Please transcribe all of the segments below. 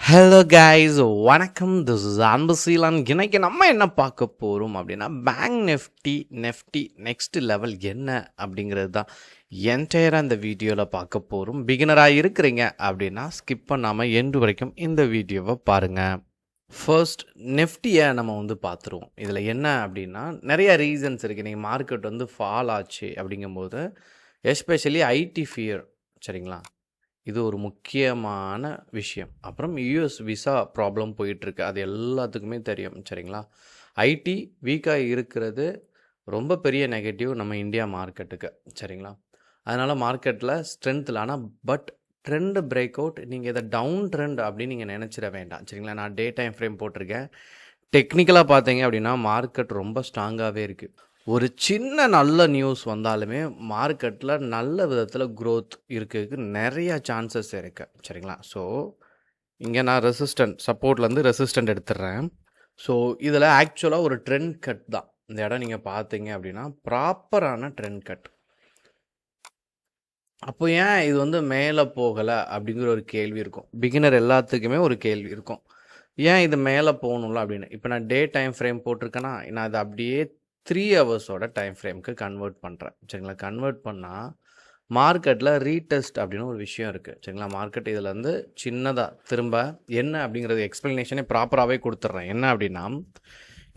Hello guys, வணக்கம். This is Anbuseelan. இன்னைக்கு நம்ம என்ன பார்க்க போகிறோம் அப்படின்னா, பேங்க் நெஃப்டி நெக்ஸ்ட் லெவல் என்ன அப்படிங்கிறது தான் என்டையராக இந்த வீடியோவில் பார்க்க போகிறோம். பிகினராக இருக்கிறீங்க அப்படின்னா ஸ்கிப் பண்ணாமல் எண்டு வரைக்கும் இந்த வீடியோவை பாருங்கள். ஃபர்ஸ்ட் நெஃப்டியை நம்ம பார்த்துருவோம். இதில் என்ன அப்படின்னா, நிறைய ரீசன்ஸ் இருக்குது. நீங்கள் மார்க்கெட் ஃபால் ஆச்சு அப்படிங்கும்போது, எஸ்பெஷலி ஐடி ஃபியர், சரிங்களா, இது ஒரு முக்கியமான விஷயம். அப்புறம் யூஎஸ் விசா ப்ராப்ளம் போயிட்டுருக்கு, அது எல்லாத்துக்குமே தெரியும், சரிங்களா. ஐடி வீக்காக இருக்கிறது ரொம்ப பெரிய நெகட்டிவ் நம்ம இந்தியா மார்க்கெட்டுக்கு, சரிங்களா. அதனால் மார்க்கெட்டில் ஸ்ட்ரென்த் இல்லை. ஆனால் பட் ட்ரெண்டு பிரேக் அவுட், நீங்கள் இதை டவுன் ட்ரெண்ட் அப்படின்னு நீங்கள் நினச்சிட வேண்டாம், சரிங்களா. நான் டே டைம் ஃப்ரேம் போட்டிருக்கேன். டெக்னிக்கலாக பார்த்தீங்க அப்படின்னா மார்க்கெட் ரொம்ப ஸ்ட்ராங்காகவே இருக்குது. ஒரு சின்ன நல்ல நியூஸ் வந்தாலுமே மார்க்கெட்டில் நல்ல விதத்தில் க்ரோத் இருக்கிறதுக்கு நிறையா சான்சஸ் இருக்குது, சரிங்களா. ஸோ இங்கே நான் சப்போர்ட்லேருந்து ரெசிஸ்டன்ட் எடுத்துடுறேன். ஸோ இதில் ஆக்சுவலாக ஒரு ட்ரெண்ட் கட் தான் இந்த இடம். நீங்கள் பார்த்தீங்க அப்படின்னா ப்ராப்பரான ட்ரெண்ட் கட். அப்போ ஏன் இது மேலே போகலை அப்படிங்கிற ஒரு கேள்வி இருக்கும். பிகினர் எல்லாத்துக்குமே ஒரு கேள்வி இருக்கும், ஏன் இது மேலே போகணும்ல அப்படின்னு. இப்போ நான் டே டைம் ஃப்ரேம் போட்டிருக்கேன்னா நான் அதை அப்படியே 3 ஹவர்ஸோட டைம் ஃப்ரேமுக்கு கன்வெர்ட் பண்ணுறேன், சரிங்களா. கன்வெர்ட் பண்ணால் மார்க்கெட்டில் ரீடெஸ்ட் அப்படின்னு ஒரு விஷயம் இருக்குது, சரிங்களா. மார்க்கெட் இதில் சின்னதாக திரும்ப என்ன அப்படிங்கிறது எக்ஸ்ப்ளனேஷனே ப்ராப்பராகவே கொடுத்துட்றேன். என்ன அப்படின்னா,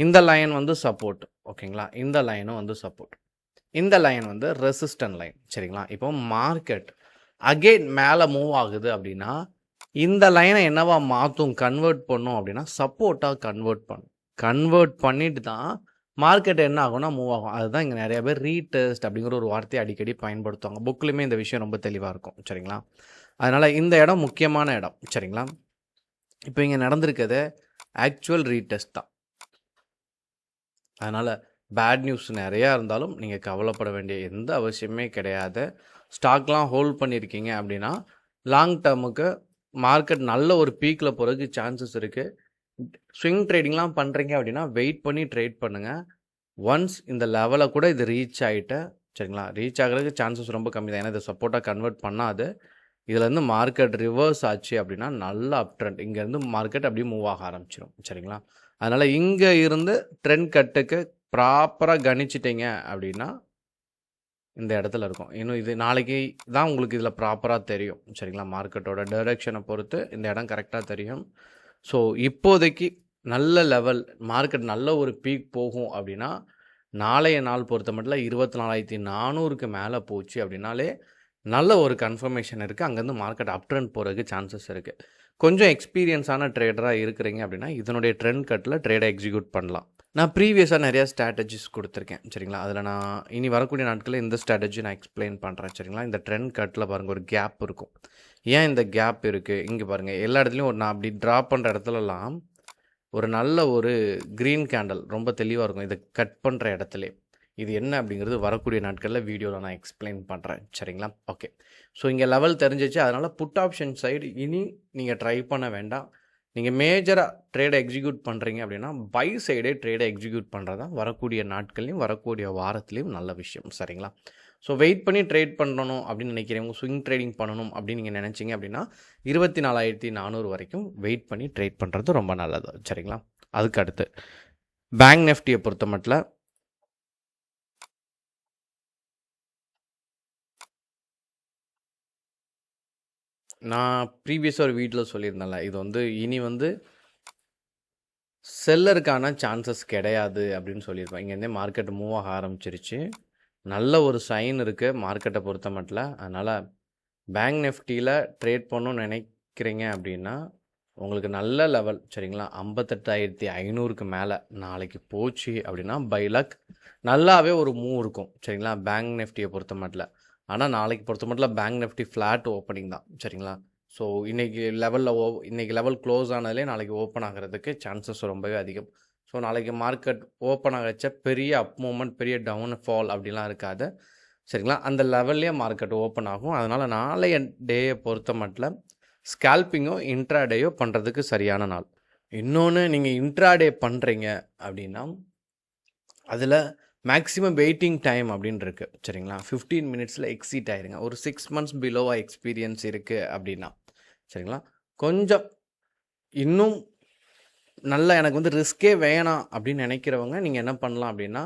இந்த லைன் சப்போர்ட், ஓகேங்களா. இந்த லைனும் சப்போர்ட், இந்த லைன் ரெசிஸ்டன்ட் லைன், சரிங்களா. இப்போ மார்க்கெட் அகெயின் மேலே மூவ் ஆகுது அப்படின்னா இந்த லைனை என்னவா மாற்றும், கன்வெர்ட் பண்ணும் அப்படின்னா சப்போர்ட்டாக கன்வெர்ட் பண்ணிட்டு தான் மார்க்கெட் என்ன ஆகும்னா மூவ் ஆகும். அதுதான் இங்கே நிறைய பேர் ரீடெஸ்ட் அப்படிங்கிற ஒரு வார்த்தையை அடிக்கடி பயன்படுத்துவாங்க. புக்லையுமே இந்த விஷயம் ரொம்ப தெளிவாக இருக்கும், சரிங்களா. அதனால் இந்த இடம் முக்கியமான இடம், சரிங்களா. இப்போ இங்கே நடந்திருக்கிறது ஆக்சுவல் ரீடெஸ்ட் தான். அதனால் பேட் நியூஸ் நிறையா இருந்தாலும் நீங்கள் கவலைப்பட வேண்டிய எந்த அவசியமே கிடையாது. ஸ்டாக்லாம் ஹோல்ட் பண்ணியிருக்கீங்க அப்படின்னா லாங் டேர்முக்கு மார்க்கெட் நல்ல ஒரு பீக்கில் போகிறதுக்கு சான்சஸ் இருக்குது. ஸ்விங் ட்ரேடிங்லாம் பண்ணுறீங்க அப்படின்னா வெயிட் பண்ணி ட்ரேட் பண்ணுங்கள். ஒன்ஸ் இந்த லெவலை கூட இது ரீச் ஆகிட்டு, சரிங்களா, ரீச் ஆகிறதுக்கு சான்சஸ் ரொம்ப கம்மி தான். ஏன்னா இதை சப்போர்ட்டாக கன்வெர்ட் பண்ணாது. இதுலேருந்து மார்க்கெட் ரிவர்ஸ் ஆச்சு அப்படின்னா நல்ல அப் ட்ரெண்ட், இங்கேருந்து மார்க்கெட் அப்படியே மூவ் ஆக ஆரம்பிச்சிடும், சரிங்களா. அதனால் இங்கே இருந்து ட்ரெண்ட் கட்டுக்கு ப்ராப்பராக கணிச்சிட்டிங்க அப்படின்னா இந்த இடத்துல இருக்கும். இன்னும் இது நாளைக்கு தான் உங்களுக்கு இதில் ப்ராப்பராக தெரியும், சரிங்களா. மார்க்கெட்டோட டைரெக்ஷனை பொறுத்து இந்த இடம் கரெக்டாக தெரியும். ஸோ இப்போதைக்கு நல்ல லெவல் மார்க்கெட் நல்ல ஒரு பீக் போகும் அப்படின்னா நாளைய நாள் பொறுத்த மட்டும் 24,400க்கு மேலே போச்சு அப்படின்னாலே நல்ல ஒரு கன்ஃபர்மேஷன் இருக்குது. அங்கேருந்து மார்க்கெட் அப் ட்ரெண்ட் போகிறதுக்கு சான்சஸ் இருக்குது. கொஞ்சம் எக்ஸ்பீரியன்ஸான ட்ரேடராக இருக்கிறீங்க அப்படின்னா இதனுடைய ட்ரெண்ட் கட்டில் ட்ரேடை எக்ஸிக்யூட் பண்ணலாம். நான் ப்ரீவியஸாக நிறையா ஸ்ட்ராட்டஜிஸ் கொடுத்துருக்கேன், சரிங்களா. அதில் நான் இனி வரக்கூடிய நாட்களில் இந்த ஸ்ட்ராட்டஜி நான் எக்ஸ்பிளைன் பண்ணுறேன், சரிங்களா. இந்த ட்ரெண்ட் கட்டில் பாருங்கள் ஒரு கேப் இருக்கும். ஏன் இந்த கேப் இருக்குது இங்கே பாருங்கள். எல்லா இடத்துலையும் நான் அப்படி ட்ராப் பண்ணுற இடத்துலலாம் ஒரு நல்ல ஒரு க்ரீன் கேண்டல் ரொம்ப தெளிவாக இருக்கும். இதை கட் பண்ணுற இடத்துல இது என்ன அப்படிங்கிறது வரக்கூடிய நாட்களில் வீடியோவில் நான் எக்ஸ்பிளைன் பண்ணுறேன், சரிங்களா. ஓகே, ஸோ இங்கே லெவல் தெரிஞ்சிச்சு. அதனால் புட் ஆப்ஷன் சைடு இனி நீங்கள் ட்ரை பண்ண வேண்டாம். நீங்கள் மேஜராக ட்ரேடை எக்ஸிக்யூட் பண்ணுறீங்க அப்படின்னா பை சைடே ட்ரேடை எக்ஸிக்யூட் பண்ணுறது தான் வரக்கூடிய நாட்கள்லையும் வரக்கூடிய வாரத்துலேயும் நல்ல விஷயம், சரிங்களா. ஸோ வெயிட் பண்ணி ட்ரேட் பண்ணணும் அப்படின்னு நினைக்கிறவங்க, ஸ்விங் ட்ரேடிங் பண்ணணும் அப்படின்னு நீங்கள் நினச்சிங்க அப்படின்னா 24,400 வரைக்கும் வெயிட் பண்ணி ட்ரேட் பண்ணுறது ரொம்ப நல்லது, சரிங்களா. அதுக்கு அடுத்து பேங்க் நெஃப்டியை பொறுத்த மட்டும் நான் ப்ரீவியஸாக ஒரு வீட்டில் சொல்லியிருந்தேன்ல, இது இனி செல்லருக்கான சான்சஸ் கிடையாது அப்படின்னு சொல்லியிருப்பேன். இங்கேருந்தே மார்க்கெட் மூவ் ஆக ஆரம்பிச்சிருச்சு. நல்ல ஒரு சைன் இருக்குது மார்க்கெட்டை பொறுத்த மட்டும். அதனால் பேங்க் நெஃப்டியில் ட்ரேட் பண்ணணும்னு நினைக்கிறீங்க அப்படின்னா உங்களுக்கு நல்ல லெவல், சரிங்களா. 58,500க்கு மேலே நாளைக்கு போச்சு அப்படின்னா பை லக் நல்லாவே ஒரு மூவ் இருக்கும், சரிங்களா, பேங்க் நெஃப்டியை பொறுத்த மட்டும். ஆனால் நாளைக்கு பொறுத்த மட்டும் பேங்க் நெஃப்டி ஃப்ளாட் ஓப்பனிங் தான், சரிங்களா. ஸோ இன்றைக்கி இன்றைக்கி லெவல் க்ளோஸ் ஆனதுலேயே நாளைக்கு ஓப்பன் ஆகிறதுக்கு சான்சஸ் ரொம்பவே அதிகம். ஸோ நாளைக்கு மார்க்கெட் ஓப்பன் ஆகச்ச பெரிய அப் மூமெண்ட் பெரிய டவுன் ஃபால் அப்படிலாம் இருக்காது, சரிங்களா. அந்த லெவல்லே மார்க்கெட் ஓப்பன் ஆகும். அதனால் நாளைய டேயை பொறுத்த மட்டும் ஸ்கேல்பிங்கோ இன்ட்ராடேயோ பண்ணுறதுக்கு சரியான நாள். இன்னொன்று, நீங்கள் இன்ட்ராடே பண்ணுறீங்க அப்படின்னா அதில் மேக்ஸிமம் வெயிட்டிங் டைம் அப்படின்னு இருக்குது, சரிங்களா. 15 மினிட்ஸில் எக்ஸீட் ஆயிருங்க. ஒரு 6 மந்த்ஸ் பிலோவாக எக்ஸ்பீரியன்ஸ் இருக்குது அப்படின்னா, சரிங்களா, கொஞ்சம் இன்னும் நல்லா எனக்கு வந்து ரிஸ்க்கே வேணாம் அப்படின்னு நினைக்கிறவங்க நீங்கள் என்ன பண்ணலாம் அப்படின்னா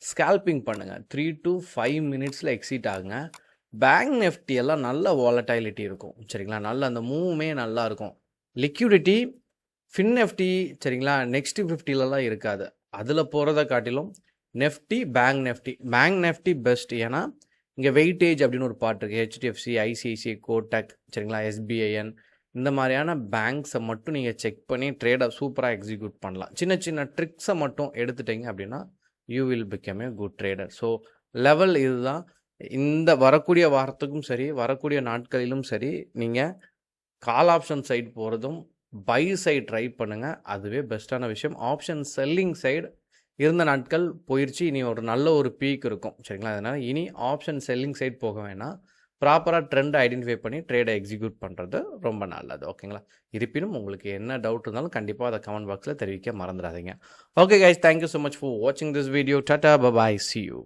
ஸ்கேல்பிங் பண்ணுங்கள். 3 to 5 மினிட்ஸில் எக்ஸிட் ஆகுங்க. பேங்க் நிஃப்டி எல்லாம் நல்ல வாலடைலிட்டி இருக்கும் சரிங்களா. நல்ல அந்த மூவுமே நல்லா இருக்கும். லிக்யூடிட்டி ஃபின் நிஃப்டி சரிங்களா நெக்ஸ்ட் 50லலாம் இருக்காது. அதில் போகிறத காட்டிலும் நெஃப்டி பேங்க் நிஃப்டி பெஸ்ட். ஏன்னா இங்கே வெயிட்டேஜ் அப்படின்னு ஒரு பார்ட் இருக்குது. ஹெச்டிஎஃப்சி, ஐசிஐசிஐ, கோடக் சரிங்களா, எஸ்பிஐஎன் இந்த மாதிரியான பேங்க்ஸை மட்டும் நீங்கள் செக் பண்ணி ட்ரேடை சூப்பராக எக்ஸிக்யூட் பண்ணலாம். சின்ன சின்ன ட்ரிக்ஸை மட்டும் எடுத்துட்டீங்க அப்படின்னா you will become a good trader. So level இதுதான். இந்த வரக்கூடிய வாரத்துக்கும் சரி வரக்கூடிய நாட்களிலும் சரி நீங்கள் கால் ஆப்ஷன் சைடு போகிறதும் பை சைடு ட்ரை பண்ணுங்கள். அதுவே பெஸ்ட்டான விஷயம். ஆப்ஷன் செல்லிங் சைடு இருந்த நாட்கள் போயிடுச்சு. இனி ஒரு நல்ல ஒரு பீக் இருக்கும் சரிங்களா. அதனால் இனி ஆப்ஷன் செல்லிங் சைடு போக வேணாம். ப்ராப்பராக ட்ரெண்டை ஐடென்டிஃபை பண்ணி ட்ரேடை எக்ஸிக்யூட் பண்ணுறது ரொம்ப நல்லது. ஓகேங்களா. இருப்பினும் உங்களுக்கு என்ன டவுட் இருந்தாலும் கண்டிப்பாக அதை கமெண்ட் பாக்ஸில் தெரிவிக்க மறந்துடாதீங்க. Okay guys, thank you so much for வாட்சிங் this video. Tata, bye, see you.